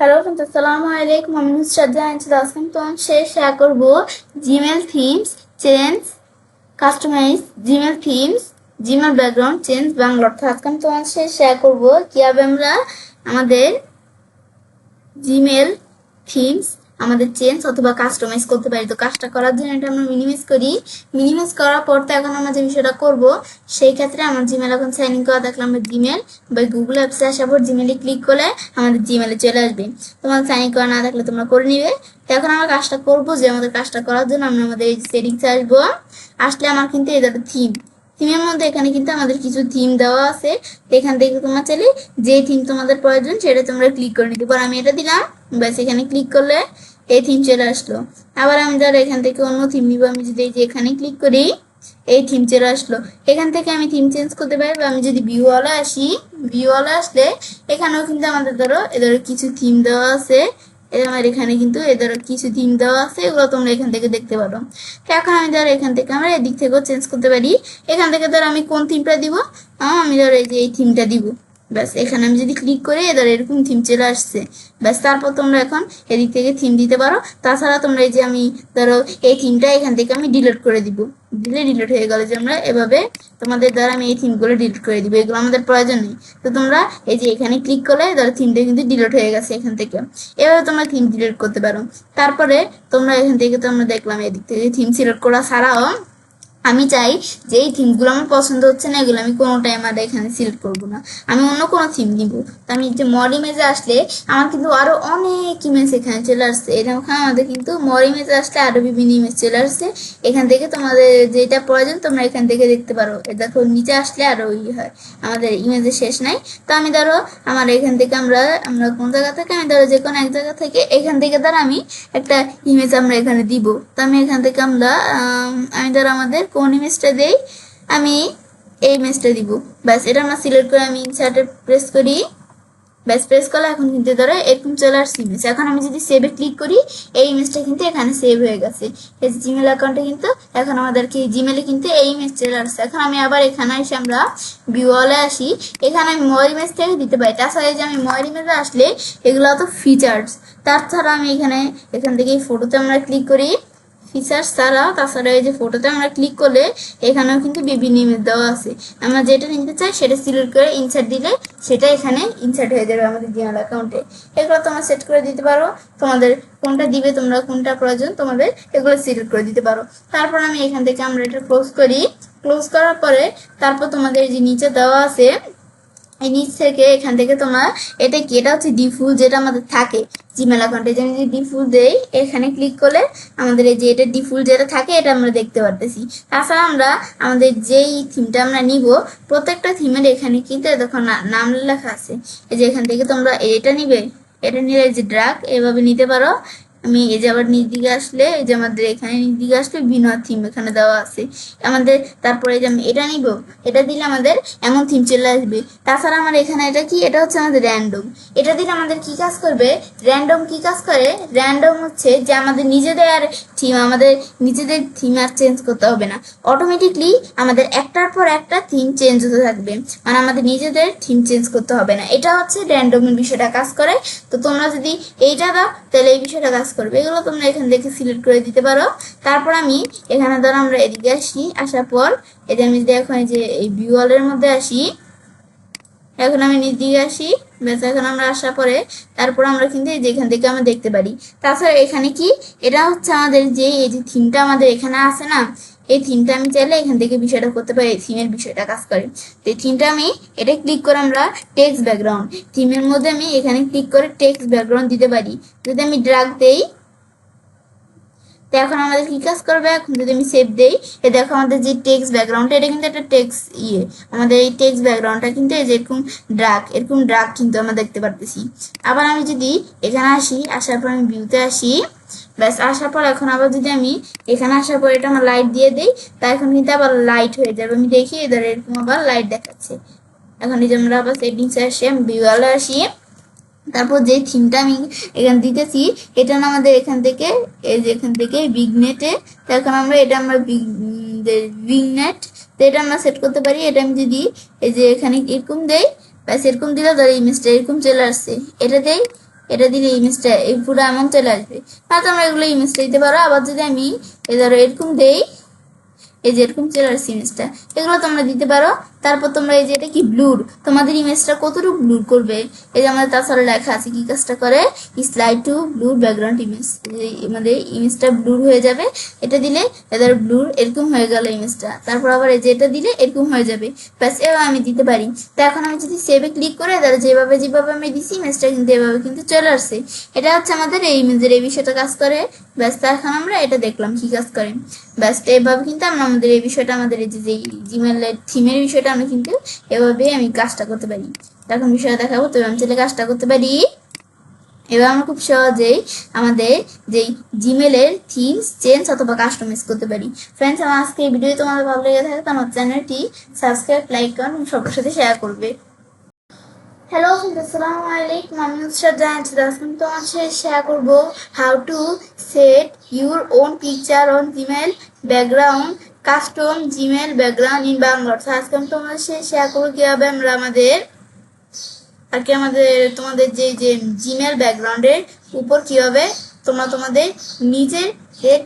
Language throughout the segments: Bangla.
হ্যালো ফ্রেন্ডস, আসসালামু আলাইকুম। আমি নুসরাত জাহান। আজকে আমি তোমার শেয়ার করব Gmail themes change, customize Gmail themes, Gmail background change Bangla অর্থ। আজকে আমি তোমার শেয়ার করব কিভাবে আমরা আমাদের জিমেল থিমস আমাদের চেঞ্জ অথবা কাস্টমাইজ করতে পারি। তো কাজটা করার জন্য এটা আমরা মিনিমাইজ করি। মিনিমাইজ করার পর তো এখন আমরা যে বিষয়টা করব, সেই ক্ষেত্রে আমার জিমেল এখন সাইন ইন করা থাকলে আমরা জিমেল বা গুগল অ্যাপসে আসার পর জিমেলে ক্লিক করলে আমাদের জিমেলে চলে আসবে। তোমার সাইন ইন করা না থাকলে তোমরা করে নিবে। তো এখন আমরা কাজটা করবো যে আমাদের কাজটা করার জন্য আমরা আমাদের এই সেটিংসে আসবো। আসলে আমার কিন্তু এই ধরো থিমের মধ্যে এখানে কিন্তু আমাদের কিছু থিম দেওয়া আছে। এখান থেকে তোমরা চাইলে যে থিম তোমাদের প্রয়োজন সেটা তোমরা ক্লিক করে নিতে পারো। আমি এটা দিলাম, ব্যাস এখানে ক্লিক করলে এই থিম চলে আসলো। আবার আমি ধরো এখান থেকে অন্য থিম নিব, আমি যদি এই যে এখানে ক্লিক করি এই থিম চলে আসলো। এখান থেকে আমি থিম চেঞ্জ করতে পারি। বা আমি যদি ভিউওয়ালে আসি, ভিউওয়ালে আসলে এখানেও কিন্তু আমাদের ধরো কিছু থিম দেওয়া আছে। আমার এখানে কিন্তু এদের কিছু থিম দেওয়া আছে, এগুলো তোমরা এখান থেকে দেখতে পারো। তো এখন আমি ধরো এখান থেকে আমরা এদিক থেকেও চেঞ্জ করতে পারি। এখান থেকে ধরো আমি কোন থিমটা দিব, আমি ধরো এই যে এই থিমটা দিব। ব্যাস এখানে আমি যদি ক্লিক করি এদের এরকম থিম চলে আসছে। ব্যাস তারপর তোমরা এখন এদিক থেকে থিম দিতে পারো। তাছাড়া তোমরা এই যে আমি ধরো এই থিমটা এখান থেকে আমি ডিলিট করে দিব, দিলে ডিলিট হয়ে গেল। যে আমরা এভাবে তোমাদের দ্বারা আমি এই থিমগুলো ডিলিট করে দিব, এগুলো আমাদের প্রয়োজন নেই। তো তোমরা এই যে এখানে ক্লিক করলে ধরো থিমটা কিন্তু ডিলিট হয়ে গেছে এখান থেকে। এভাবে তোমরা থিম ডিলিট করতে পারো। তারপরে তোমরা এখান থেকে তো আমরা দেখলাম এদিক থেকে থিম সিলেক্ট করা ছাড়াও আমি চাই যে এই থিমগুলো আমার পছন্দ হচ্ছে না, এগুলো আমি কোনোটাই আমার এখানে সিলেক্ট করব না, আমি অন্য কোনো থিম নিব। তো আমি যে মড ইমেজে আসলে আমার কিন্তু আরো অনেক ইমেজ এখানে চলে আসছে। এরকম আমাদের কিন্তু মড ইমেজে আসলে আরো বিভিন্ন ইমেজ চলে আসছে। এখান থেকে তোমাদের যেটা প্রয়োজন তোমরা এখান থেকে দেখতে পারো। দেখো নিচে আসলে আরো হয়, আমাদের ইমেজের শেষ নাই। তো আমি ধরো আমার এখান থেকে আমরা কোন জায়গা থেকে, আমি ধরো যে কোনো এক জায়গা থেকে এখান থেকে ধরো আমি একটা ইমেজ আমরা এখানে দিব। তো আমি এখান থেকে আমি ধরো আমাদের কোন ইমেজটা দেই, আমি এই ইমেজটা দিব। ব্যাস এটা আমরা সিলেক্ট করে আমি ইনসার্টে প্রেস করি। ব্যাস প্রেস করলে এখন কিন্তু ধরো এরকম চলে আসছে ইমেজ। এখন আমি যদি সেভে ক্লিক করি এই ইমেজটা কিন্তু এখানে সেভ হয়ে গেছে। এই জিমেল অ্যাকাউন্টে কিন্তু এখন আমাদেরকে জিমেলে কিন্তু এই ইমেজ চলে আসছে। এখন আমি আবার এখানে এসে আমরা ভিউওয়ালে আসি, এখানে আমি ময়ের ইমেজ থেকে দিতে পারি। তাছাড়া যে আমি ময়ের ইমেজে আসলে এগুলো তো ফিচার্স। তাছাড়া আমি এখান থেকে এই ফটোতে আমরা ক্লিক করি, ফিচার্স ছাড়াও তাছাড়া এই যে ফটোতে আমরা ক্লিক করলে এখানেও কিন্তু বিভিন্ন ইমেজ দেওয়া আছে। আমরা যেটা নিতে চাই সেটা সিলেক্ট করে ইনসার্ট দিলে সেটা এখানে ইনসার্ট হয়ে যাবে আমাদের জিমেল অ্যাকাউন্টে। এগুলো তোমরা সেট করে দিতে পারো, তোমাদের কোনটা দিবে, তোমরা কোনটা প্রয়োজন তোমাদের এগুলো সিলেক্ট করে দিতে পারো। তারপর আমি এখান থেকে আমরা এটা ক্লোজ করি। ক্লোজ করার পরে তারপর তোমাদের যে নিচে দেওয়া আছে এই নিচ থেকে এখান থেকে তোমরা এটা কি, এটা হচ্ছে ডিফল্ট যেটা আমাদের থাকে জিমেল অ্যাকাউন্টে। যে আমি যদি ডিফল্ট দেই এখানে ক্লিক করলে আমাদের এই যে এটা ডিফল্ট যেটা থাকে এটা আমরা দেখতে পারতেছি। তাছাড়া আমরা আমাদের যেই থিমটা আমরা নিব প্রত্যেকটা থিমের এখানে কিন্তু দেখো নাম লেখা আছে। এই যে এখান থেকে তোমরা এটা নিবে, এটা নিলে এই যে ড্রাগ এভাবে নিতে পারো। আমি এই যে আবার নিচ দিকে আসলে এই যে আমাদের এখানে নিচ দিকে আসলে ভিন্ন থিম এখানে দেওয়া আছে আমাদের। তারপরে যে আমি এটা নিব, এটা দিলে আমাদের এমন থিম চলে আসবে। তাছাড়া আমার এখানে এটা কি, এটা হচ্ছে আমাদের র্যান্ডম। এটা দিলে আমাদের কি কাজ করবে, র্যান্ডম কি কাজ করে, র্যান্ডম হচ্ছে যে আমাদের নিজেদের আর থিম, আমাদের নিজেদের থিম আর চেঞ্জ করতে হবে না, অটোমেটিকলি আমাদের একটার পর একটা থিম চেঞ্জ হতে থাকবে। মানে আমাদের নিজেদের থিম চেঞ্জ করতে হবে না। এটা হচ্ছে র্যান্ডমের বিষয়টা কাজ করে। তো তোমরা যদি এইটা দাও তাহলে এই বিষয়টা কাজ করবে। এগুলো তোমরা এখান থেকে সিলেক্ট করে দিতে পারো। তারপর আমি এখানে ধরো আমরা এদিকে আসি, আসার পর এই যে আমি এখন এই যে এই ভিউওয়ালের মধ্যে আসি, এখন আমি নিচ দিকে আসি। ব্যাস এখন আমরা আসার পরে তারপর আমরা কিন্তু এই যে এখান থেকে আমরা দেখতে পারি। তাছাড়া এখানে কি, এটা হচ্ছে আমাদের যে এই যে থিমটা আমাদের এখানে আছে না, এই থিমটা আমি চাইলে এখান থেকে বিষয়টা করতে পারি, থিমের বিষয়টা কাজ করে। তো এই থিমটা আমি এটা ক্লিক করে আমরা টেক্সট ব্যাকগ্রাউন্ড থিমের মধ্যে আমি এখানে ক্লিক করে টেক্সট ব্যাকগ্রাউন্ড দিতে পারি। যদি আমি ড্রাগ দেই তো এখন আমাদের কি কাজ করবে, এখন যদি আমি সেভ দেই এ দেখো আমাদের যে টেক্সট ব্যাকগ্রাউন্ডটা এটা কিন্তু একটা টেক্সট আমাদের এই টেক্সট ব্যাকগ্রাউন্ডটা কিন্তু এই যে এরকম ড্রাগ কিন্তু আমরা দেখতে পারতেছি। আবার আমি যদি এখানে আসি, আসার পর আমি ভিউতে আসি, ব্যাস আসার পর এখন আবার যদি আমি এখানে আসার পর এটা আমার লাইট দিয়ে দিই তা এখন কিন্তু আবার লাইট হয়ে যাবে। আমি দেখি এদের এরকম আবার লাইট দেখাচ্ছে। এখন এই যে আমরা আবার সেটিংসে আসি, আমি ভিউয়ালে আসি, তারপর যে থিমটা আমি এখানে দিতেছি এটা না আমাদের এখান থেকে এই যে এখান থেকে বিগনেটে, তো এখন আমরা এটা আমরা বিগনেট, তো এটা আমরা সেট করতে পারি। এটা আমি যদি এই যে এখানে এরকম দেই, ব্যাস এরকম দিলে ধর ইমেজটা এরকম চলে আসছে। এটা দেই, এটা দিলে ইমেজটা এই পুরো এমন চলে আসবে। আর তোমরা এগুলো ইমেজটা দিতে পারো। আবার যদি আমি ধরো এরকম দেই, এই যে এরকম চলে আসছে ইমেজটা, এগুলো তোমরা দিতে পারো। তারপর তোমরা এই যে এটা কি ব্লুর, তোমাদের ইমেজটা কতটুকু ব্লুর করবে, এই যে আমাদের তাছাড়া লেখা আছে কি কাজটা করে, স্লাইড টু ব্লুর ব্যাকগ্রাউন্ড ইমেজ, আমাদের ইমেজটা ব্লুর হয়ে যাবে। এটা দিলে এদের ব্লুর এরকম হয়ে গেল ইমেজটা। তারপর আবার এই যে এটা দিলে এরকম হয়ে যাবে। ব্যাস এভাবে আমি দিতে পারি। তো এখন আমি যদি সেভে ক্লিক করে তাহলে যেভাবে যেভাবে আমি দিছি ইমেজটা কিন্তু এভাবে কিন্তু চলে আসছে। এটা হচ্ছে আমাদের এই ইমেজের এই বিষয়টা কাজ করে। ব্যাস তো এখন আমরা এটা দেখলাম কি কাজ করে। ব্যাস এভাবে কিন্তু আমরা আমাদের এই বিষয়টা, আমাদের এই যে জিমেলের থিমের বিষয়টা আমরা কিন্তু এভাবে আমি কাজটা করতে পারি। এখন বিষয়টা দেখাবো, তবে আমি চাইলে কাজটা করতে পারি। এবার আমরা খুব সহজেই আমাদের যেই জিমেলের থিমস চেঞ্জ অথবা কাস্টমাইজ করতে পারি। ফ্রেন্ডস, আমার আজকে এই ভিডিও তোমাদের ভালো লেগে থাকে তো আমার চ্যানেলটি সাবস্ক্রাইব, লাইক করুন, সবার সাথে শেয়ার করবে। হ্যালো ফ্রেন্ডস, আসসালামু আলাইকুম। আমি নুসরাত জাহান আজকে তোমার সাথে শেয়ার করব how to set your own picture on Gmail background custom Gmail background in Bangla. আজকে আমি তোমার সাথে শেয়ার করবো কিভাবে আমরা আমাদের তোমাদের যে জিমেল ব্যাকগ্রাউন্ডের উপর কিভাবে তোমরা তোমাদের নিজের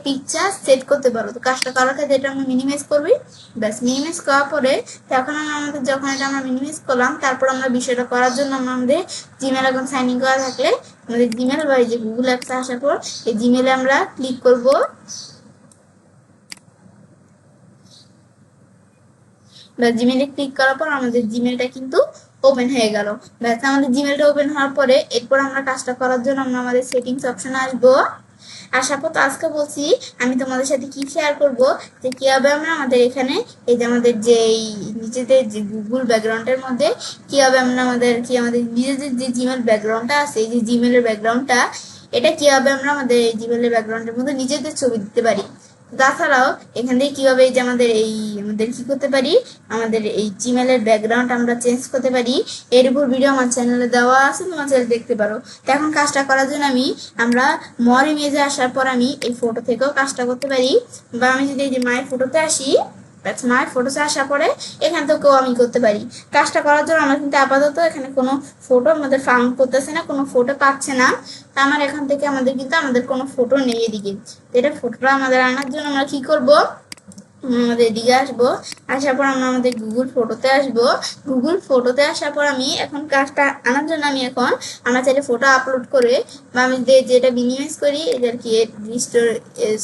পিকচার সেট করতে পারো। তো কাজটা করার ক্ষেত্রে এটা আমরা মিনিমাইজ করবি। ব্যাস মিনিমাইজ করার পরে তখন আমাদের যখন এটা আমরা মিনিমাইজ করলাম, তারপর আমরা বিষয়টা করার জন্য আমরা আমাদের জিমেল অ্যাকাউন্ট সাইন ইন করা থাকলে আমাদের জিমেল বা এই যে গুগল অ্যাপসে আসার পর এই জিমেলে আমরা ক্লিক করব। জিমেলে ক্লিক করার পর আমাদের জিমেলটা কিন্তু ওপেন হয়ে গেল। ব্যাস আমাদের জিমেলটা ওপেন হওয়ার পরে এরপর আমরা কাজটা করার জন্য আমরা আমাদের সেটিংস অপশনে আসবো। আসার পর তো আজকে বলছি আমি তোমাদের সাথে কি শেয়ার করব যে কিভাবে আমরা আমাদের এখানে এই যে আমাদের যে নিজেদের যে গুগল ব্যাকগ্রাউন্ডের মধ্যে কিভাবে আমরা আমাদের নিজেদের যে জিমেল ব্যাকগ্রাউন্ডটা আছে, এই যে জিমেলের ব্যাকগ্রাউন্ডটা, এটা কিভাবে আমরা আমাদের এই জিমেলের ব্যাকগ্রাউন্ডের মধ্যে নিজেদের ছবি দিতে পারি। তাছাড়াও এখান থেকে কিভাবে এই যে আমাদের কি করতে পারি, আমাদের এই জিমেলের ব্যাকগ্রাউন্ড আমরা চেঞ্জ করতে পারি, এর উপর ভিডিও আমার চ্যানেলে দেওয়া আছে, তোমার চ্যানেলে দেখতে পারো। তো এখন কাজটা করার জন্য আমরা মর ইমেজে আসার পর আমি এই ফটো থেকেও কাজটা করতে পারি। বা আমি যদি এই যে মাই ফটোতে আসি, মাই ফটোতে আসার পরে এখান থেকেও আমি করতে পারি। কাজটা করার জন্য আমরা কিন্তু আপাতত এখানে কোনো ফটো আমাদের ফাউন্ড করতেছে না, কোনো ফটো পাচ্ছে না। তা আমার এখান থেকে আমাদের কোনো ফটো নেই এদিকে। এটা ফটোটা আমাদের আনার জন্য আমরা কি করব, আমাদের এদিকে আসবো। আসার পর আমরা আমাদের গুগল ফটোতে আসবো। গুগল ফটোতে আসার পর আমি এখন কাজটা আনার জন্য আমরা চাইলে ফটো আপলোড করে বা আমি যেটা মিনিমাইজ করি এটা আর কি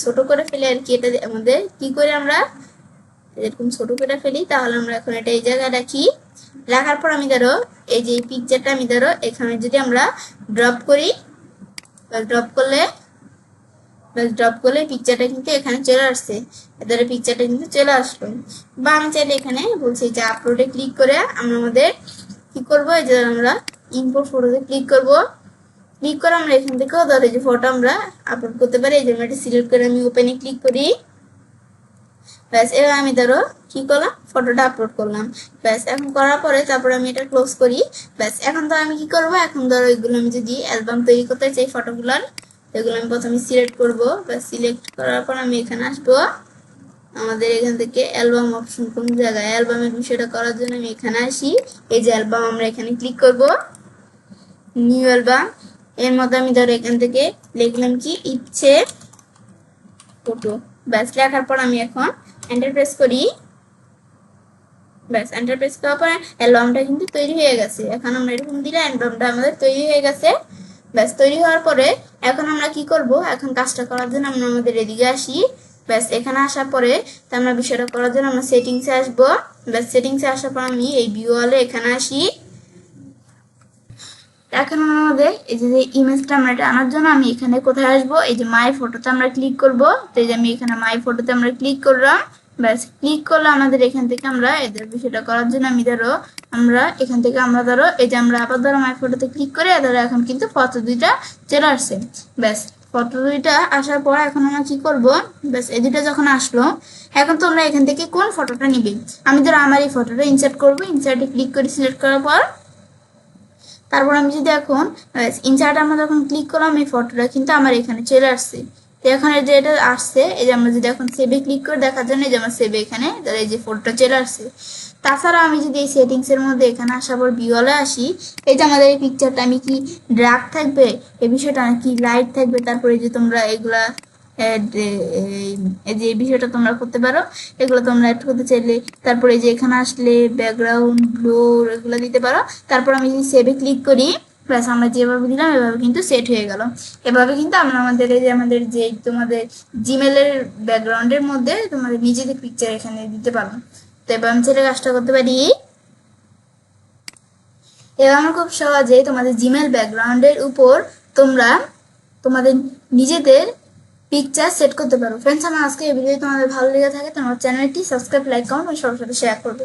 ছোট করে ফেলে আর কি, এটা আমাদের কি করে আমরা এরকম ছোট করে ফেলি। তাহলে আমরা এখন এটা এই জায়গায় রাখি। রাখার পর আমি ধরো এই যে পিকচারটা আমি ধরো এখানে যদি আমরা ড্রপ করি, ড্রপ করলে পিকচারটা কিন্তু এখানে চলে আসছে। এদের পিকচারটা কিন্তু চলে আসলো। বা আমি চাইলে এখানে বলছি যে আপলোডে ক্লিক করে আমরা আমাদের কি করবো, এই যে আমরা ইম্পোর্ট ফটোতে ক্লিক করব। ক্লিক করে আমরা এখান থেকেও ধরো যে ফটো আমরা আপলোড করতে পারি। এই যে এটা সিলেক্ট করে আমি ওপেনে ক্লিক করি। ব্যাস এবার আমি ধরো কি করলাম, ফটোটা আপলোড করলাম। ব্যাস এখন করার পরে তারপর আমি এটা ক্লোজ করি। ব্যাস এখন তো আমি কি করব, এখন ধরো এগুলো আমি যদি অ্যালবাম তৈরি করতে চাই ফটোগুলোর, এগুলো আমি প্রথমে সিলেক্ট করব। ব্যাস সিলেক্ট করার পর আমি এখানে আসবো। আমাদের এখান থেকে অ্যালবাম অপশন কোন জায়গায়, অ্যালবামের বিষয়টা করার জন্য আমি এখানে আসি। এই যে অ্যালবাম আমরা এখানে ক্লিক করব, নিউ অ্যালবাম। এর মধ্যে আমি ধরো এখান থেকে লিখলাম কি ইচ্ছে ফটো। ব্যাস লেখার পর আমি এখন এন্টার প্রেস করি। ব্যাস এন্টার প্রেস করার পর অ্যালবামটা কিন্তু তৈরি হয়ে গেছে। এখন আমরা এরকম দিলে অ্যালবামটা আমাদের তৈরি হয়ে গেছে। ব্যাস তৈরি হওয়ার পরে এখন আমরা কি করব, এখন কাজটা করার জন্য আমরা আমাদের এদিকে আসি। ব্যাস এখানে আসার পরে তো আমরা বিষয়টা করার জন্য আমরা সেটিংসে আসবো। ব্যাস সেটিংসে আসার পর আমি এই ভিউ ওয়ালে এখানে আসি। এখন আমাদের এই যে ইমেজটা আমরা এটা আনার জন্য আমি এখানে কোথায় আসবো, এই যে মাই ফটোতে আমরা ক্লিক করব। তো এই যে আমি এখানে মাই ফটোতে আমরা ক্লিক করলাম। ব্যাস ক্লিক করলে আমাদের এখান থেকে আমরা এদের বিষয়টা করার জন্য আমরা এখান থেকে ধরো এই যে আমরা আবার ধরো মাই ফটোতে ক্লিক করে ধরো এখন কিন্তু ফটো দুইটা চলে আসছে। ব্যাস ফটো দুইটা আসার পর এখন আমরা কি করব, ব্যাস এই দুইটা যখন আসলো এখন তোমরা এখান থেকে কোন ফটোটা নিবে। আমি ধরো আমার এই ফটোটা ইনসার্ট করবো। ইনসার্টে ক্লিক করে সিলেক্ট করার পর তারপর আমি যদি এখন ইনসার্ট আমরা যখন ক্লিক করলাম এই ফটোটা কিন্তু আমার এখানে চলে আসছে। এখন এই যে এটা আসছে, এই যে আমরা যদি এখন সেভে ক্লিক করে দেখার জন্য এই যে আমার সেভে এখানে এই যে ফটোটা চলে আসছে। তাছাড়া আমি যদি এই সেটিংস এর মধ্যে এখানে আসার পর ভিউলে আসি, এই যে আমাদের এই পিকচারটা আমি কি ড্রাগ থাকবে এই বিষয়টা নাকি লাইট থাকবে, তারপরে যে তোমরা এগুলা এই যে এই বিষয়টা তোমরা করতে পারো, এগুলো তোমরা অ্যাড করতে চাইলে তারপরে যে এখানে আসলে ব্যাকগ্রাউন্ড ব্লোর এগুলো দিতে পারো। তারপর আমি যদি সেভে ক্লিক করি, প্লাস আমরা যেভাবে দিলাম এভাবে কিন্তু সেট হয়ে গেল। এভাবে কিন্তু আমরা আমাদের এই যে আমাদের যে তোমাদের জিমেলের ব্যাকগ্রাউন্ডের মধ্যে তোমাদের নিজেদের পিকচার এখানে দিতে পারো। তো এবার আমি সেটা কাজটা করতে পারি। এবার আমরা খুব সহজে তোমাদের জিমেল ব্যাকগ্রাউন্ডের উপর তোমরা তোমাদের নিজেদের পিকচার সেট করতে পারো। ফ্রেন্ডস, আমার আজকে এই ভিডিও তোমাদের ভালো লেগে থাকে তোমার চ্যানেলটি সাবস্ক্রাইব, লাইক, কমেন্ট এবং সবার সাথে শেয়ার করবে।